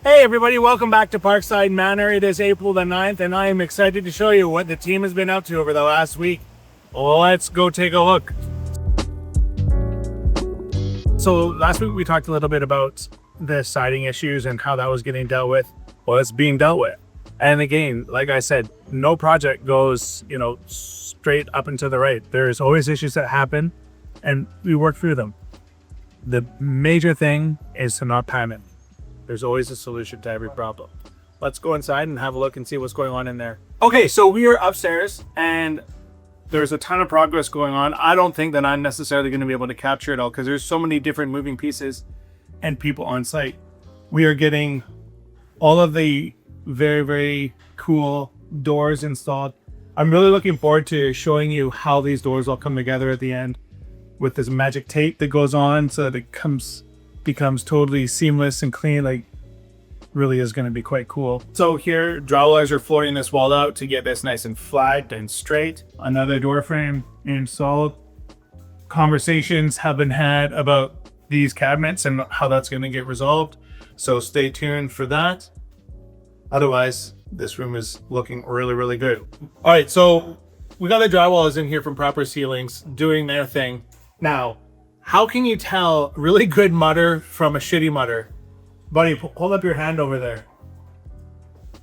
Hey everybody, welcome back to Parkside Manor. It is April the 9th and I am excited to show you what the team has been up to over the last week. Let's go take a look. So last week we talked a little bit about the siding issues and how that was getting dealt with. Well, it's being dealt with. And again, like I said, no project goes, straight up and to the right. There's always issues that happen and we work through them. The major thing is to not panic. There's always a solution to every problem. Let's go inside and have a look and see what's going on in there. Okay, so we are upstairs and there's a ton of progress going on. I don't think that I'm necessarily going to be able to capture it all because there's so many different moving pieces and people on site. We are getting all of the very, very cool doors installed. I'm really looking forward to showing you how these doors all come together at the end with this magic tape that goes on so that it becomes totally seamless and clean. Like, really is going to be quite cool. So here, drywallers are flooring this wall out to get this nice and flat and straight. Another door frame installed. Conversations have been had about these cabinets and how that's going to get resolved. So stay tuned for that. Otherwise, this room is looking really, really good. All right, so we got the drywallers in here from Proper Ceilings doing their thing. Now, how can you tell really good mutter from a shitty mutter? Buddy, hold up your hand over there.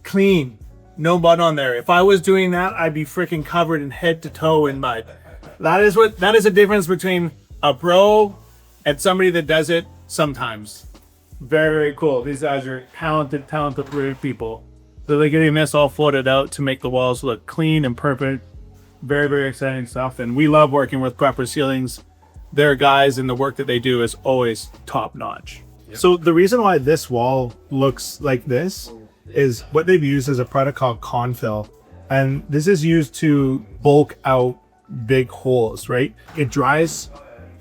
Clean, no mud on there. If I was doing that, I'd be freaking covered in head to toe in mud. That is a difference between a pro and somebody that does it sometimes. Very, very cool. These guys are talented people. So they're getting this all floated out to make the walls look clean and perfect. Very, very exciting stuff. And we love working with Proper Ceilings. Their guys and the work that they do is always top notch. Yep. So the reason why this wall looks like this is what they've used is a product called Confill. And this is used to bulk out big holes, right? It dries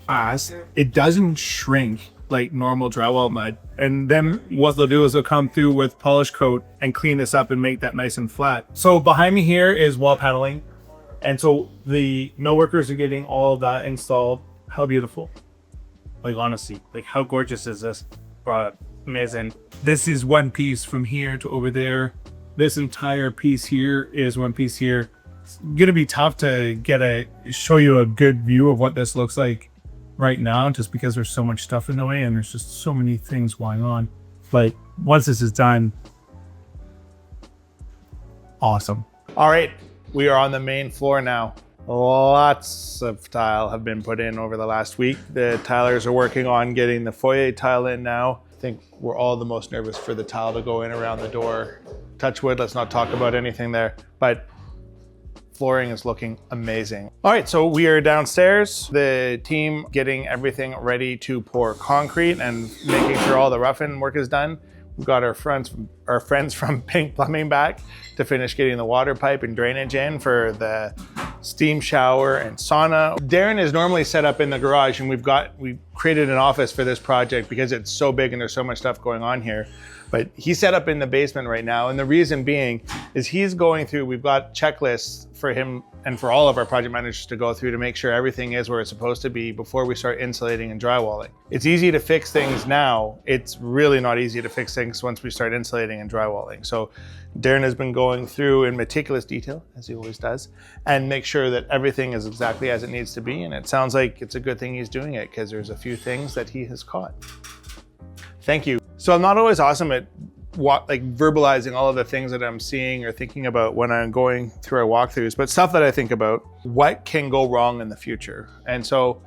fast. It doesn't shrink like normal drywall mud. And then what they'll do is they'll come through with polish coat and clean this up and make that nice and flat. So behind me here is wall paneling. And so the millworkers are getting all of that installed. How beautiful. Like, honestly, like, how gorgeous is this product? Amazing. This is one piece from here to over there. This entire piece here is one piece here. It's gonna be tough to show you a good view of what this looks like right now, just because there's so much stuff in the way and there's just so many things going on. But once this is done, awesome. All right, we are on the main floor now. Lots of tile have been put in over the last week. The tilers are working on getting the foyer tile in now. I think we're all the most nervous for the tile to go in around the door. Touch wood, let's not talk about anything there, but flooring is looking amazing. All right, so we are downstairs. The team getting everything ready to pour concrete and making sure all the roughing work is done. We've got our friends from Pink Plumbing back to finish getting the water pipe and drainage in for the steam shower and sauna. Darren is normally set up in the garage, and we created an office for this project because it's so big and there's so much stuff going on here. But he's set up in the basement right now, and the reason being is he's going through, we've got checklists for him and for all of our project managers to go through to make sure everything is where it's supposed to be before we start insulating and drywalling. It's easy to fix things now. It's really not easy to fix things once we start insulating and drywalling. So Darren has been going through in meticulous detail, as he always does, and make sure that everything is exactly as it needs to be. And it sounds like it's a good thing he's doing it because there's a few things that he has caught. Thank you. So I'm not always awesome at verbalizing all of the things that I'm seeing or thinking about when I'm going through our walkthroughs, but stuff that I think about, what can go wrong in the future. And so,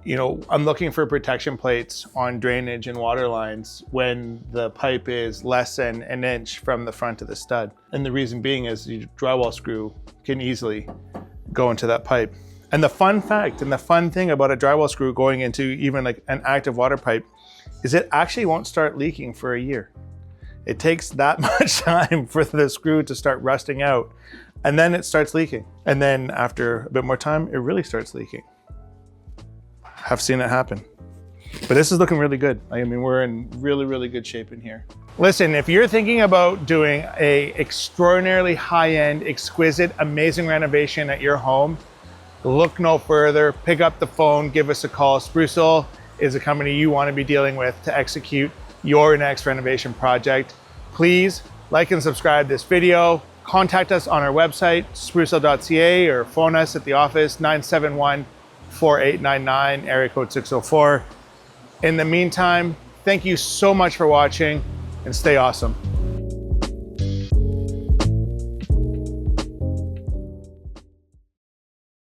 I'm looking for protection plates on drainage and water lines when the pipe is less than an inch from the front of the stud. And the reason being is the drywall screw can easily go into that pipe. And the fun fact and the fun thing about a drywall screw going into even like an active water pipe is it actually won't start leaking for a year. It takes that much time for the screw to start rusting out, and then it starts leaking. And then after a bit more time, it really starts leaking. I've seen it happen. But this is looking really good. I mean, we're in really, really good shape in here. Listen, if you're thinking about doing a extraordinarily high-end, exquisite, amazing renovation at your home, look no further, pick up the phone, give us a call. Sprucehill is a company you want to be dealing with to execute your next renovation project. Please like and subscribe this video. Contact us on our website, sprucehill.ca, or phone us at the office, 971-4899, area code 604. In the meantime, thank you so much for watching, and stay awesome.